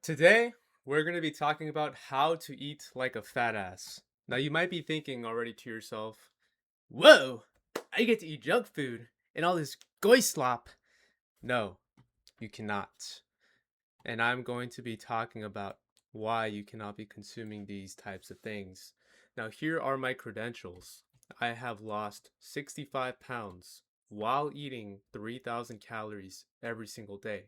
Today, we're going to be talking about how to eat like a fat ass. Now, you might be thinking already to yourself, whoa, I get to eat junk food and all this goy slop. No, you cannot. And I'm going to be talking about why you cannot be consuming these types of things. Now, here are my credentials. I have lost 65 pounds while eating 3,000 calories every single day.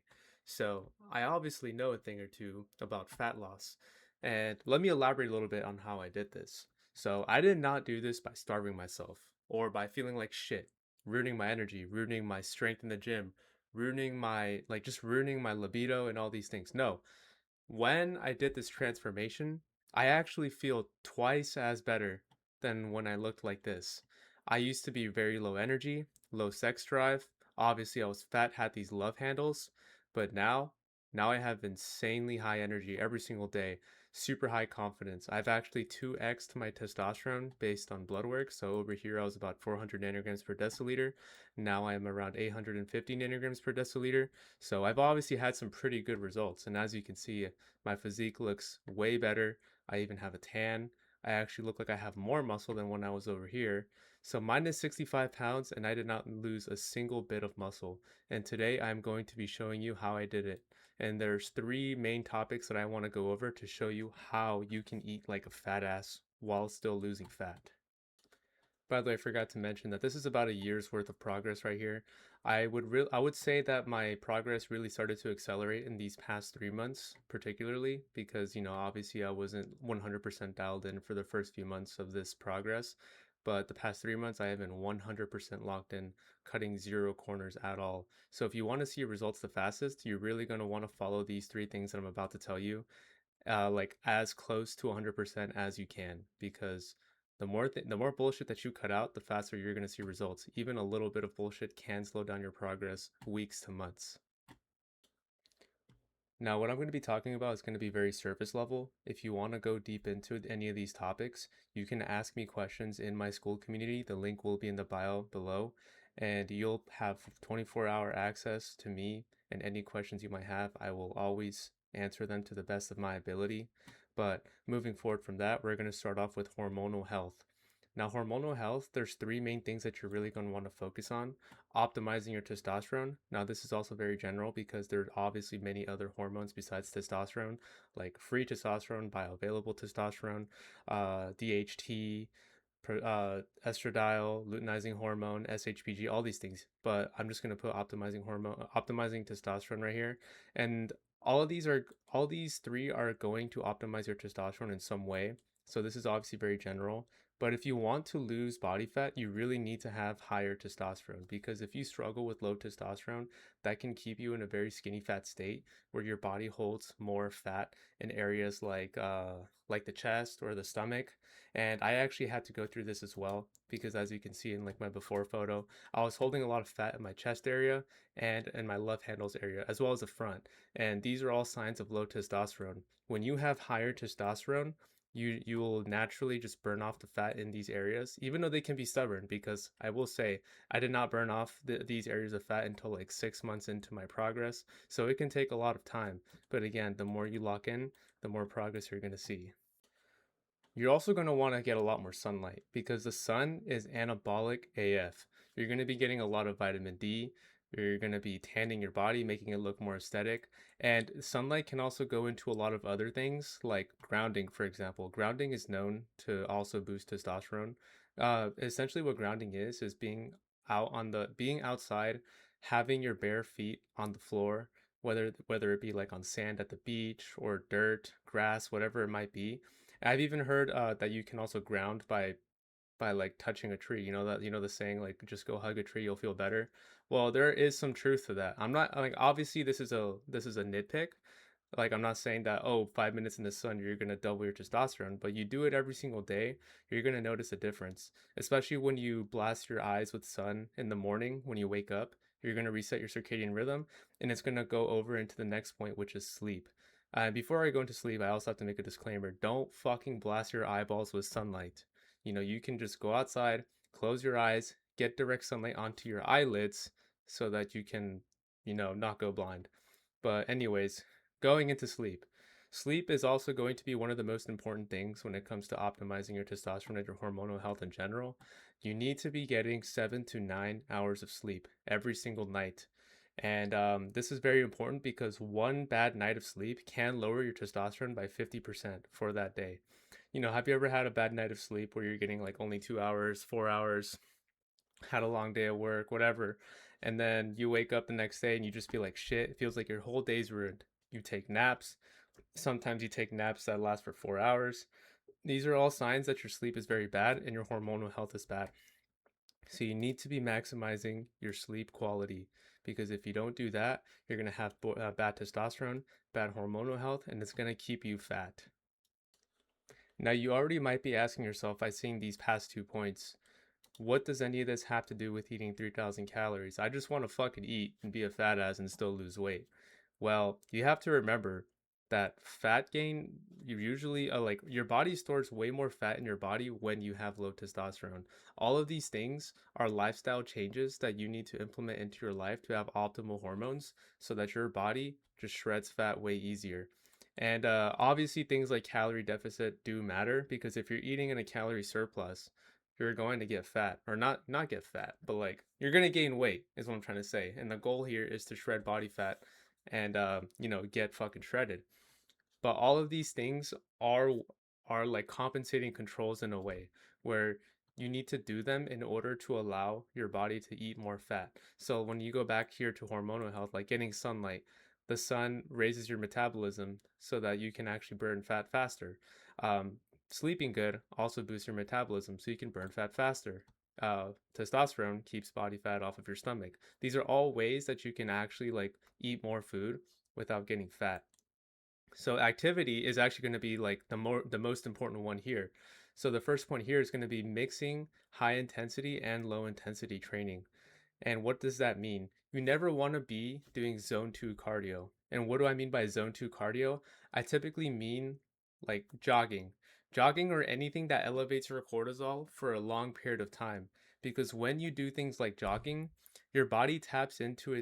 So, I obviously know a thing or two about fat loss. And let me elaborate a little bit on how I did this. So, I did not do this by starving myself or by feeling like shit, ruining my energy, ruining my strength in the gym, ruining my just ruining my libido and all these things. No. When I did this transformation, I actually feel twice as better than when I looked like this. I used to be very low energy, low sex drive. Obviously, I was fat, had these love handles, but now I have insanely high energy every single day, super high confidence. I've actually 2x'd my testosterone based on blood work. So over here, I was about 400 nanograms per deciliter. Now I am around 850 nanograms per deciliter. So I've obviously had some pretty good results. And as you can see, my physique looks way better. I even have a tan. I actually look like I have more muscle than when I was over here. So mine is 65 pounds and I did not lose a single bit of muscle. And today I'm going to be showing you how I did it. And there's three main topics that I want to go over to show you how you can eat like a fat ass while still losing fat. By the way, I forgot to mention that this is about a year's worth of progress right here. I would say that my progress really started to accelerate in these past 3 months, particularly because, obviously I wasn't 100% dialed in for the first few months of this progress. But the past 3 months, I have been 100% locked in, cutting zero corners at all. So if you want to see results the fastest, you're really going to want to follow these three things that I'm about to tell you like as close to 100% as you can, because the more bullshit that you cut out, the faster you're going to see results. Even a little bit of bullshit can slow down your progress weeks to months. Now, what I'm going to be talking about is going to be very surface level. If you want to go deep into any of these topics, you can ask me questions in my Skool community. The link will be in the bio below, and you'll have 24-hour access to me and any questions you might have. I will always answer them to the best of my ability. But moving forward from that, we're going to start off with hormonal health. Now, hormonal health, there's three main things that you're really going to want to focus on. Optimizing your testosterone. Now, this is also very general because there are obviously many other hormones besides testosterone, like free testosterone, bioavailable testosterone, DHT, estradiol, luteinizing hormone, SHBG, all these things. But I'm just going to put optimizing testosterone right here. And all these three are going to optimize your testosterone in some way. So this is obviously very general. But if you want to lose body fat, you really need to have higher testosterone, because if you struggle with low testosterone, that can keep you in a very skinny fat state where your body holds more fat in areas like the chest or the stomach. And I actually had to go through this as well because, as you can see in like my before photo, I was holding a lot of fat in my chest area and in my love handles area as well as the front. And these are all signs of low testosterone. When you have higher testosterone, you will naturally just burn off the fat in these areas, even though they can be stubborn. Because I will say, I did not burn off these areas of fat until like 6 months into my progress, so it can take a lot of time. But again, the more you lock in, the more progress you're going to see. You're also going to want to get a lot more sunlight because the sun is anabolic AF. You're going to be getting a lot of vitamin D. You're going to be tanning your body, making it look more aesthetic. And sunlight can also go into a lot of other things, like grounding, for example. Grounding is known to also boost testosterone. Essentially, what grounding is being outside, having your bare feet on the floor, whether it be like on sand at the beach or dirt, grass, whatever it might be. I've even heard that you can also ground by like touching a tree. The saying like just go hug a tree, you'll feel better. Well, there is some truth to that. I'm not like obviously this is a nitpick. Like I'm not saying that, oh, 5 minutes in the sun you're gonna double your testosterone, but you do it every single day, you're gonna notice a difference. Especially when you blast your eyes with sun in the morning when you wake up, you're gonna reset your circadian rhythm, and it's gonna go over into the next point, which is sleep. Before I go into sleep, I also have to make a disclaimer. Don't fucking blast your eyeballs with sunlight. You can just go outside, close your eyes, get direct sunlight onto your eyelids so that you can, not go blind. But anyways, going into sleep. Sleep is also going to be one of the most important things when it comes to optimizing your testosterone and your hormonal health in general. You need to be getting 7 to 9 hours of sleep every single night. And this is very important because one bad night of sleep can lower your testosterone by 50% for that day. Have you ever had a bad night of sleep where you're getting like only 2 hours, 4 hours, had a long day at work, whatever, and then you wake up the next day and you just feel like shit? It feels like your whole day's ruined. You take naps. Sometimes you take naps that last for 4 hours. These are all signs that your sleep is very bad and your hormonal health is bad. So you need to be maximizing your sleep quality because if you don't do that, you're going to have bad testosterone, bad hormonal health, and it's going to keep you fat. Now, you already might be asking yourself by seeing these past 2 points, what does any of this have to do with eating 3,000 calories? I just want to fucking eat and be a fat ass and still lose weight. Well, you have to remember that fat gain, you usually like your body stores way more fat in your body when you have low testosterone. All of these things are lifestyle changes that you need to implement into your life to have optimal hormones so that your body just shreds fat way easier. And obviously, things like calorie deficit do matter because if you're eating in a calorie surplus, you're going to get fat, or not get fat, but like you're going to gain weight is what I'm trying to say. And the goal here is to shred body fat and get fucking shredded. But all of these things are like compensating controls in a way where you need to do them in order to allow your body to eat more fat. So when you go back here to hormonal health, like getting sunlight, the sun raises your metabolism so that you can actually burn fat faster. Um, Sleeping good also boosts your metabolism so you can burn fat faster. Testosterone keeps body fat off of your stomach. These are all ways that you can actually like eat more food without getting fat. So activity is actually going to be like the most important one here. So the first point here is going to be mixing high intensity and low intensity training. And what does that mean? You never want to be doing zone 2 cardio. And what do I mean by zone 2 cardio? I typically mean like jogging. Jogging or anything that elevates your cortisol for a long period of time. Because when you do things like jogging, your body taps into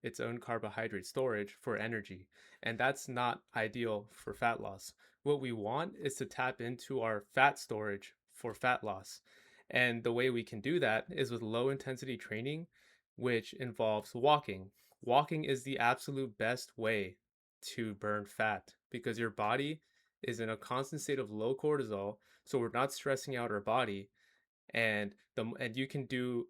its own carbohydrate storage for energy. And that's not ideal for fat loss. What we want is to tap into our fat storage for fat loss. And the way we can do that is with low intensity training, which involves walking. Walking is the absolute best way to burn fat because your body is in a constant state of low cortisol. So we're not stressing out our body and you can do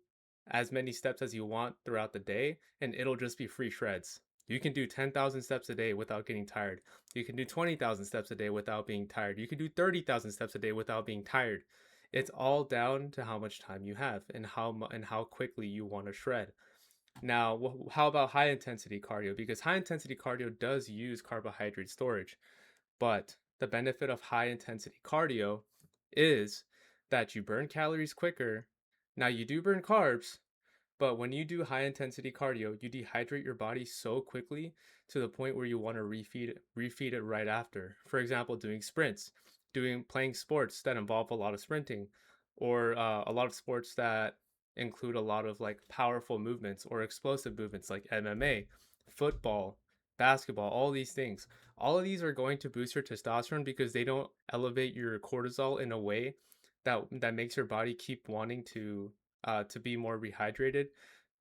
as many steps as you want throughout the day and it'll just be free shreds. You can do 10,000 steps a day without getting tired. You can do 20,000 steps a day without being tired. You can do 30,000 steps a day without being tired. It's all down to how much time you have and how quickly you want to shred. Now, how about high intensity cardio? Because high intensity cardio does use carbohydrate storage. But the benefit of high intensity cardio is that you burn calories quicker. Now, you do burn carbs, but when you do high intensity cardio, you dehydrate your body so quickly to the point where you want to refeed it right after. For example, doing sprints, doing playing sports that involve a lot of sprinting, or a lot of sports that include a lot of like powerful movements or explosive movements like MMA, football, basketball, all these things. All of these are going to boost your testosterone because they don't elevate your cortisol in a way that makes your body keep wanting to be more rehydrated,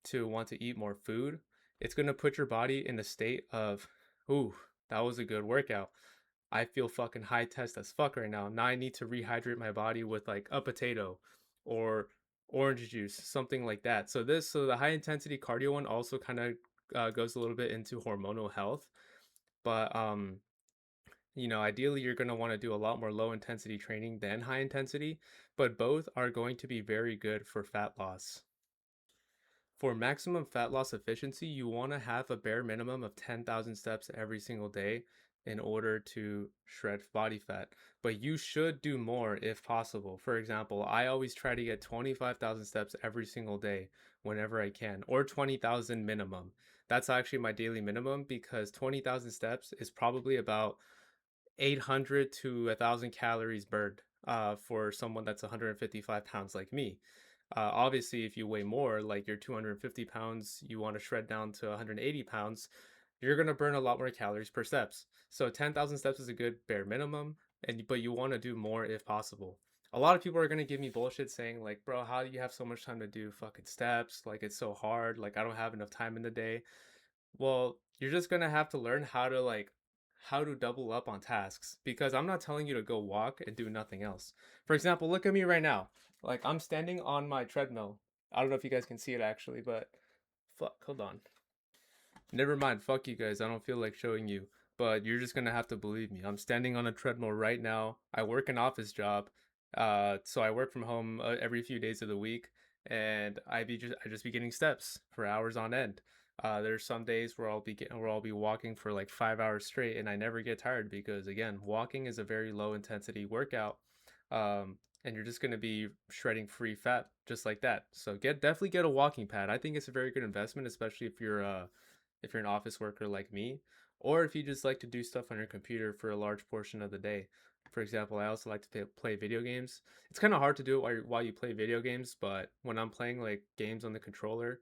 to want to eat more food. It's going to put your body in a state of, ooh, that was a good workout. I feel fucking high test as fuck right now. Now I need to rehydrate my body with like a potato or orange juice, something like that. So the high intensity cardio one also kind of goes a little bit into hormonal health, but ideally you're going to want to do a lot more low intensity training than high intensity, but both are going to be very good for fat loss. For maximum fat loss efficiency, you want to have a bare minimum of 10,000 steps every single day in order to shred body fat. But you should do more if possible. For example, I always try to get 25,000 steps every single day whenever I can, or 20,000 minimum. That's actually my daily minimum because 20,000 steps is probably about 800 to 1,000 calories burned for someone that's 155 pounds like me. Obviously, if you weigh more, like you're 250 pounds, you want to shred down to 180 pounds, you're gonna burn a lot more calories per steps. So 10,000 steps is a good bare minimum, and but you want to do more if possible. A lot of people are gonna give me bullshit saying like, bro, how do you have so much time to do fucking steps? Like it's so hard. Like I don't have enough time in the day. Well, you're just gonna have to learn how to double up on tasks because I'm not telling you to go walk and do nothing else. For example, look at me right now. Like I'm standing on my treadmill. I don't know if you guys can see it actually, but fuck, hold on. Never mind, fuck you guys. I don't feel like showing you, but you're just gonna have to believe me. I'm standing on a treadmill right now. I work an office job, so I work from home every few days of the week, and I just be getting steps for hours on end. There's some days where I'll be walking for like 5 hours straight, and I never get tired because again, walking is a very low intensity workout, and you're just gonna be shredding free fat just like that. So definitely get a walking pad. I think it's a very good investment, especially if you're an office worker like me, or if you just like to do stuff on your computer for a large portion of the day. For example, I also like to play video games. It's kind of hard to do it while you play video games, but when I'm playing like games on the controller,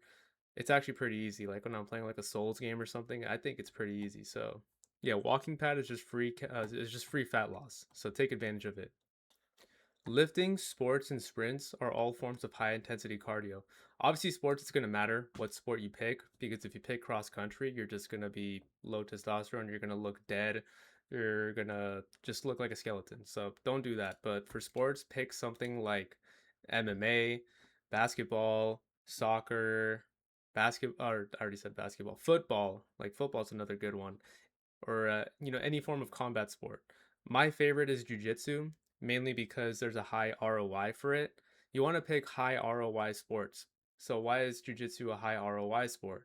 it's actually pretty easy. Like when I'm playing like a Souls game or something, I think it's pretty easy. So, yeah, walking pad is just is just free fat loss. So take advantage of it. Lifting, sports, and sprints are all forms of high intensity cardio. Obviously, sports it's going to matter what sport you pick because if you pick cross country, you're just going to be low testosterone. You're going to look dead. You're going to just look like a skeleton. So don't do that. But for sports, pick something like MMA, basketball, soccer, or I already said basketball, football. Like football's another good one or any form of combat sport. My favorite is jujitsu, mainly because there's a high ROI for it. You want to pick high ROI sports. So why is jujitsu a high ROI sport?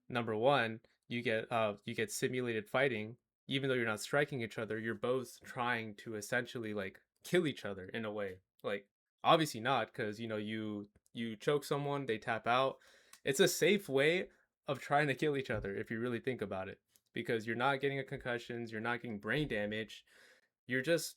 Number one, you get simulated fighting. Even though you're not striking each other, you're both trying to essentially like kill each other in a way. Like obviously not, because you choke someone, they tap out. It's a safe way of trying to kill each other if you really think about it because you're not getting a concussions, you're not getting brain damage. You're just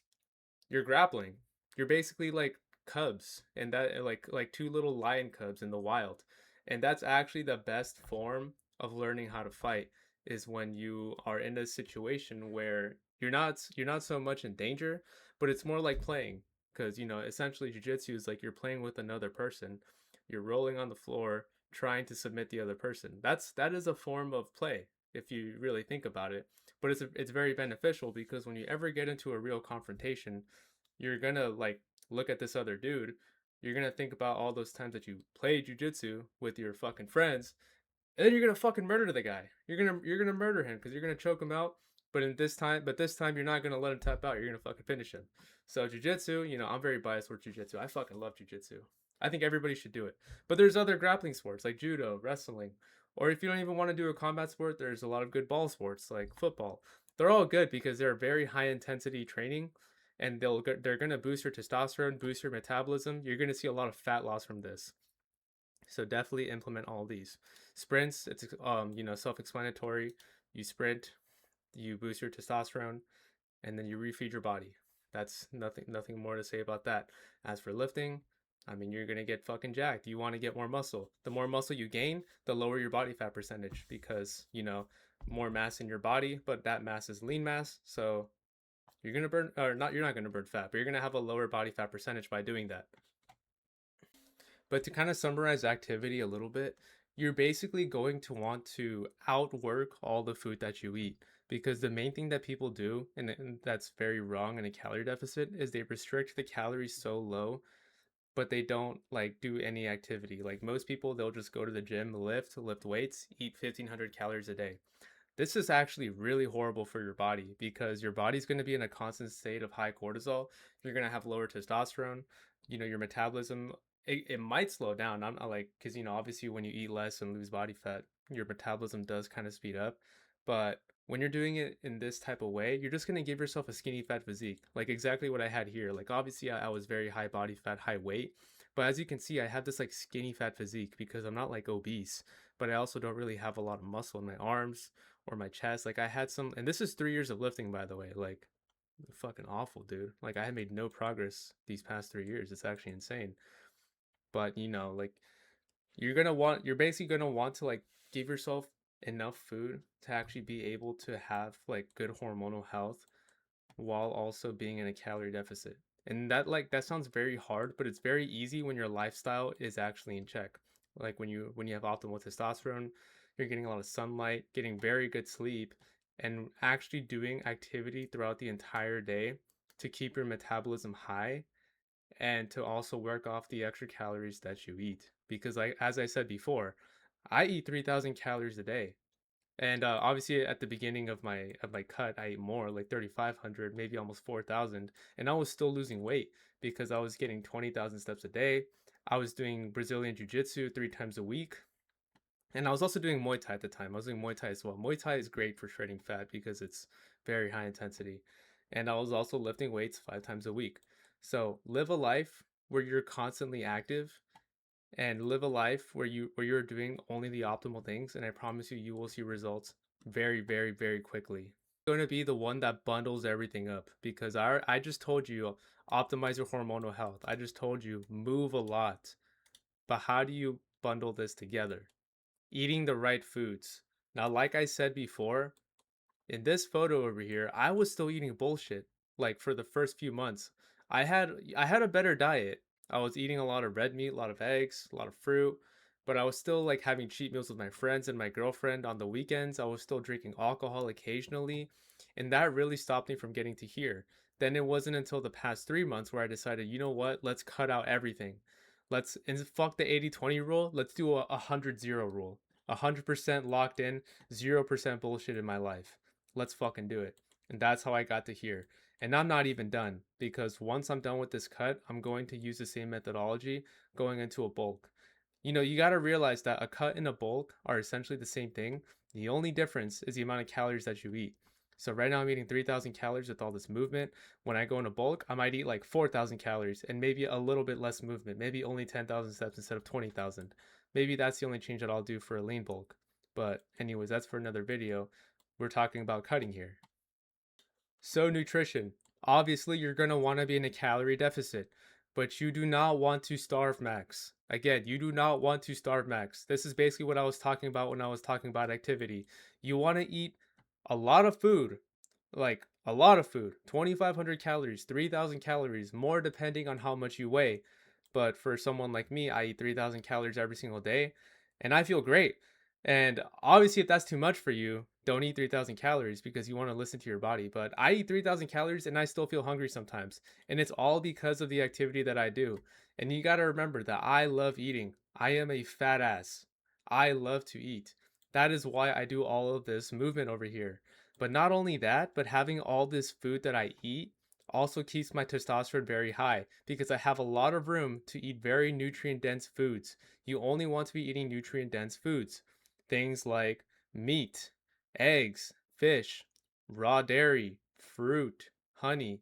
you're grappling. You're basically like cubs and that like two little lion cubs in the wild. And that's actually the best form of learning how to fight is when you are in a situation where you're not so much in danger, but it's more like playing because essentially jiu-jitsu is like you're playing with another person. You're rolling on the floor trying to submit the other person. That is a form of play if you really think about it. But it's very beneficial because when you ever get into a real confrontation, you're gonna like look at this other dude. You're gonna think about all those times that you played jujitsu with your fucking friends, and then you're gonna fucking murder the guy. You're gonna murder him because you're gonna choke him out. But this time you're not gonna let him tap out. You're gonna fucking finish him. So jujitsu, I'm very biased towards jujitsu. I fucking love jujitsu. I think everybody should do it. But there's other grappling sports like judo, wrestling, or if you don't even want to do a combat sport, there's a lot of good ball sports like football. They're all good because they're very high intensity training, and they're gonna boost your testosterone, boost your metabolism. You're gonna see a lot of fat loss from this. So definitely implement all these. Sprints, it's self-explanatory. You sprint, you boost your testosterone, and then you refeed your body. That's nothing more to say about that. As for lifting, I mean you're gonna get fucking jacked. You want to get more muscle. The more muscle you gain, the lower your body fat percentage because, more mass in your body, but that mass is lean mass. So you're gonna burn or not you're not gonna burn fat, but you're gonna have a lower body fat percentage by doing that. But to kind of summarize activity a little bit, you're basically going to want to outwork all the food that you eat because the main thing that people do, and that's very wrong in a calorie deficit, is they restrict the calories so low, but they don't like do any activity. Like most people, they'll just go to the gym, lift weights, eat 1,500 calories a day. This is actually really horrible for your body because your body's going to be in a constant state of high cortisol. You're going to have lower testosterone. Your metabolism, it might slow down. I'm not like, because, obviously when you eat less and lose body fat, your metabolism does kind of speed up. But when you're doing it in this type of way, you're just going to give yourself a skinny fat physique, like exactly what I had here. Like, obviously, I was very high body fat, high weight. But as you can see, I have this like skinny fat physique because I'm not like obese, but I also don't really have a lot of muscle in my arms or my chest. Like I had some, and this is 3 years of lifting, by the way. Like fucking awful, dude. Like I had made no progress these past 3 years. It's actually insane. But like you're basically gonna want to like give yourself enough food to actually be able to have like good hormonal health while also being in a calorie deficit. And that sounds very hard, but it's very easy when your lifestyle is actually in check. Like when you have optimal testosterone, you're getting a lot of sunlight, getting very good sleep, and actually doing activity throughout the entire day to keep your metabolism high and to also work off the extra calories that you eat. Because like as I said before, I eat 3,000 calories a day. And obviously, at the beginning of my cut, I ate more, like 3,500, maybe almost 4,000, and I was still losing weight because I was getting 20,000 steps a day. I was doing Brazilian Jiu-Jitsu 3 times a week, and I was also doing Muay Thai at the time. I was doing Muay Thai as well. Muay Thai is great for shredding fat because it's very high intensity, and I was also lifting weights 5 times a week. So live a life where you're constantly active and live a life where you're doing only the optimal things, and I promise you you will see results very very very quickly. Going to be the one that bundles everything up because I just told you optimize your hormonal health. I just told you move a lot. But how do you bundle this together? Eating the right foods. Now, like I said before, in this photo over here, I was still eating bullshit. Like for the first few months, I had a better diet. I was eating a lot of red meat, a lot of eggs, a lot of fruit, but I was still like having cheat meals with my friends and my girlfriend on the weekends. I was still drinking alcohol occasionally, and that really stopped me from getting to here. Then it wasn't until the past 3 months where I decided, you know what? Let's cut out everything. Let's and fuck the 80-20 rule. Let's do a 100-0 rule. 100% locked in, 0% bullshit in my life. Let's fucking do it. And that's how I got to here. And I'm not even done because once I'm done with this cut, I'm going to use the same methodology going into a bulk. You got to realize that a cut and a bulk are essentially the same thing. The only difference is the amount of calories that you eat. So right now I'm eating 3,000 calories with all this movement. When I go in a bulk, I might eat like 4,000 calories and maybe a little bit less movement, maybe only 10,000 steps instead of 20,000. Maybe that's the only change that I'll do for a lean bulk. But anyways, that's for another video. We're talking about cutting here. So, nutrition. Obviously, you're going to want to be in a calorie deficit, but you do not want to starve max. Again, you do not want to starve max. This is basically what I was talking about when I was talking about activity. You want to eat a lot of food, like a lot of food, 2,500 calories, 3,000 calories, more depending on how much you weigh. But for someone like me, I eat 3,000 calories every single day, and I feel great. And obviously, if that's too much for you, don't eat 3,000 calories because you want to listen to your body. But I eat 3,000 calories and I still feel hungry sometimes. And it's all because of the activity that I do. And you got to remember that I love eating. I am a fat ass. I love to eat. That is why I do all of this movement over here. But not only that, but having all this food that I eat also keeps my testosterone very high because I have a lot of room to eat very nutrient dense foods. You only want to be eating nutrient dense foods. Things like meat, eggs, fish, raw dairy, fruit, honey.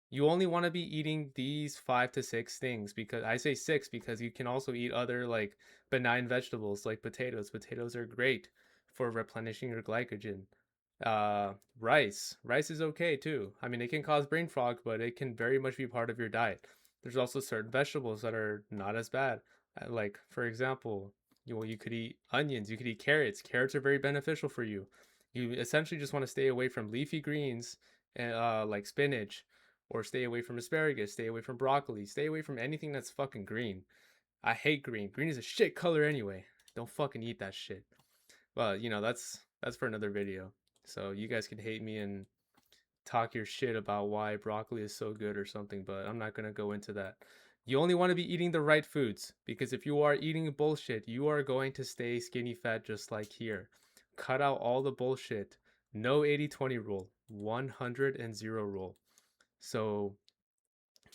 You only want to be eating these 5 to 6 things because I say six because you can also eat other like benign vegetables like potatoes. Potatoes are great for replenishing your glycogen. Rice is okay too. I mean, it can cause brain fog, but it can very much be part of your diet. There's also certain vegetables that are not as bad. Like for example, you could eat onions, you could eat carrots. Carrots are very beneficial for you. You essentially just want to stay away from leafy greens, like spinach, or stay away from asparagus, stay away from broccoli, stay away from anything that's fucking green. I hate green. Green is a shit color anyway. Don't fucking eat that shit. But that's for another video. So you guys can hate me and talk your shit about why broccoli is so good or something, but I'm not gonna go into that. You only want to be eating the right foods because if you are eating bullshit, you are going to stay skinny fat just like here. Cut out all the bullshit. No 80-20 rule, 100 and 0 rule. So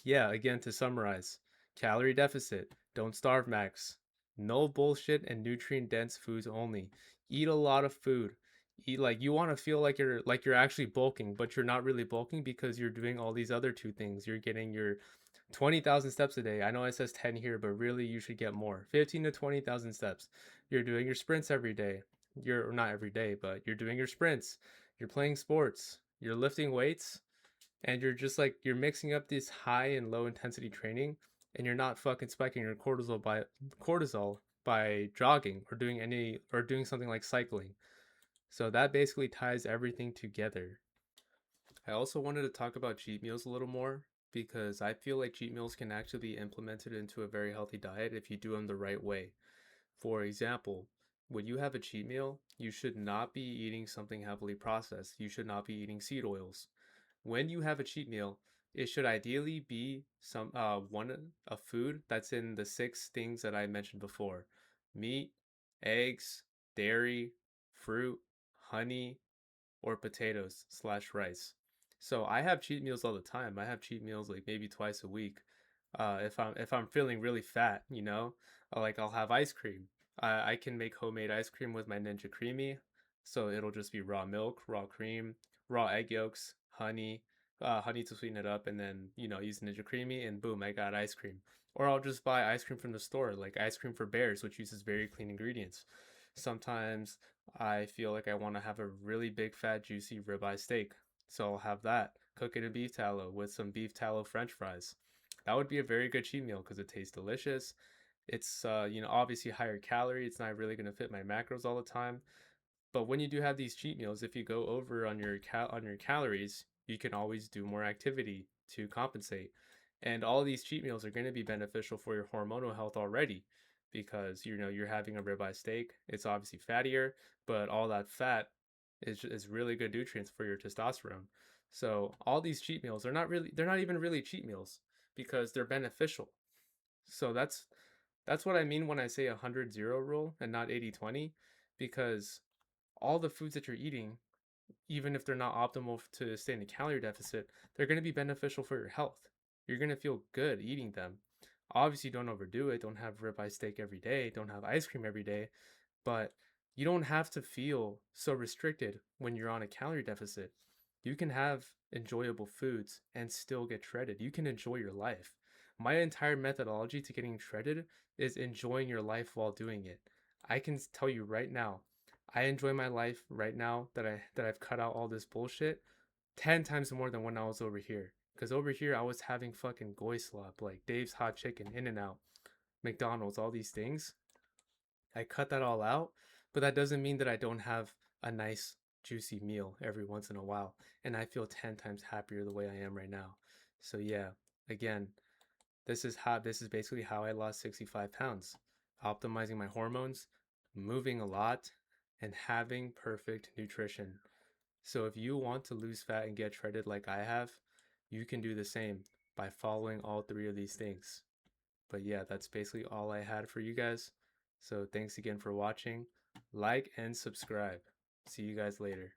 yeah, again, to summarize, calorie deficit, don't starve max, no bullshit and nutrient dense foods only. Eat a lot of food. Eat like you want to feel like you're actually bulking, but you're not really bulking because you're doing all these other two things. You're getting your 20,000 steps a day. I know it says 10 here, but really you should get more. 15 to 20,000 steps. You're doing your sprints every day. You're not every day, but you're doing your sprints. You're playing sports. You're lifting weights and you're just like you're mixing up this high and low intensity training and you're not fucking spiking your cortisol by jogging or doing something like cycling. So that basically ties everything together. I also wanted to talk about cheat meals a little more because I feel like cheat meals can actually be implemented into a very healthy diet if you do them the right way. For example, when you have a cheat meal, you should not be eating something heavily processed. You should not be eating seed oils. When you have a cheat meal, it should ideally be some one a food that's in the six things that I mentioned before: meat, eggs, dairy, fruit, honey, or potatoes slash rice. So I have cheat meals all the time. I have cheat meals like maybe twice a week. If I'm feeling really fat, like I'll have ice cream. I can make homemade ice cream with my Ninja Creamy. So it'll just be raw milk, raw cream, raw egg yolks, honey to sweeten it up, and then use Ninja Creamy, and boom, I got ice cream. Or I'll just buy ice cream from the store, like ice cream for bears, which uses very clean ingredients. Sometimes I feel like I want to have a really big, fat, juicy ribeye steak. So I'll have that. Cook it in beef tallow with some beef tallow french fries. That would be a very good cheat meal because it tastes delicious. It's obviously higher calorie. It's not really going to fit my macros all the time. But when you do have these cheat meals, if you go over on your calories, you can always do more activity to compensate. And all these cheat meals are going to be beneficial for your hormonal health already because you're having a ribeye steak. It's obviously fattier, but all that fat is really good nutrients for your testosterone. So all these cheat meals are not really they're not even really cheat meals because they're beneficial. So that's what I mean when I say 100-0 rule and not 80-20, because all the foods that you're eating, even if they're not optimal to stay in a calorie deficit, they're going to be beneficial for your health. You're going to feel good eating them. Obviously, don't overdo it. Don't have ribeye steak every day. Don't have ice cream every day. But you don't have to feel so restricted when you're on a calorie deficit. You can have enjoyable foods and still get shredded. You can enjoy your life. My entire methodology to getting shredded is enjoying your life while doing it. I can tell you right now, I enjoy my life right now that I've cut out all this bullshit 10 times more than when I was over here. Because over here I was having fucking goy slop like Dave's Hot Chicken, In-N-Out, McDonald's, all these things. I cut that all out, but that doesn't mean that I don't have a nice juicy meal every once in a while, and I feel 10 times happier the way I am right now. So yeah, again, this is basically how I lost 65 pounds. Optimizing my hormones, moving a lot, and having perfect nutrition. So if you want to lose fat and get shredded like I have, you can do the same by following all three of these things. But yeah, that's basically all I had for you guys. So thanks again for watching. Like and subscribe. See you guys later.